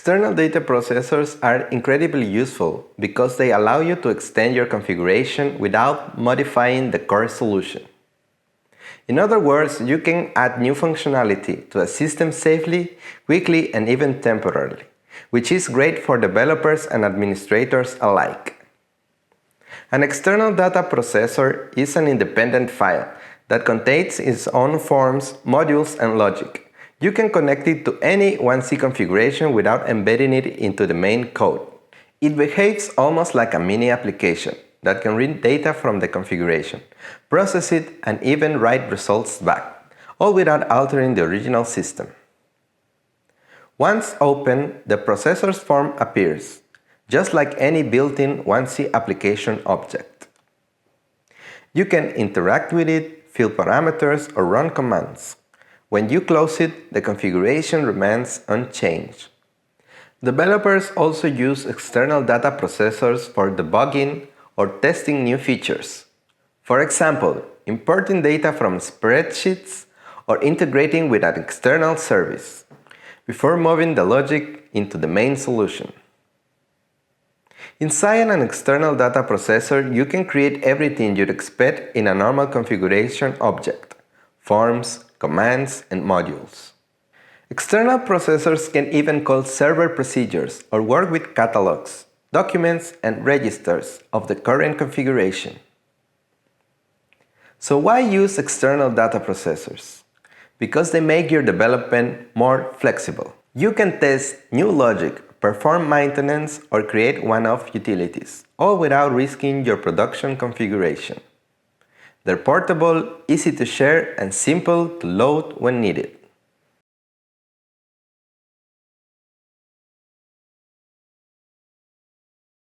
External data processors are incredibly useful because they allow you to extend your configuration without modifying the core solution. In other words, you can add new functionality to a system safely, quickly, and even temporarily, which is great for developers and administrators alike. An external data processor is an independent file that contains its own forms, modules, and logic. You can connect it to any 1C configuration without embedding it into the main code. It behaves almost like a mini application that can read data from the configuration, process it, and even write results back, all without altering the original system. Once open, the processor's form appears, just like any built-in 1C application object. You can interact with it, fill parameters, or run commands. When you close it, the configuration remains unchanged. Developers also use external data processors for debugging or testing new features. For example, importing data from spreadsheets or integrating with an external service before moving the logic into the main solution. Inside an external data processor, you can create everything you'd expect in a normal configuration object: forms, commands, and modules. External processors can even call server procedures or work with catalogs, documents, and registers of the current configuration. So why use external data processors? Because they make your development more flexible. You can test new logic, perform maintenance, or create one-off utilities, all without risking your production configuration. They're portable, easy to share, and simple to load when needed.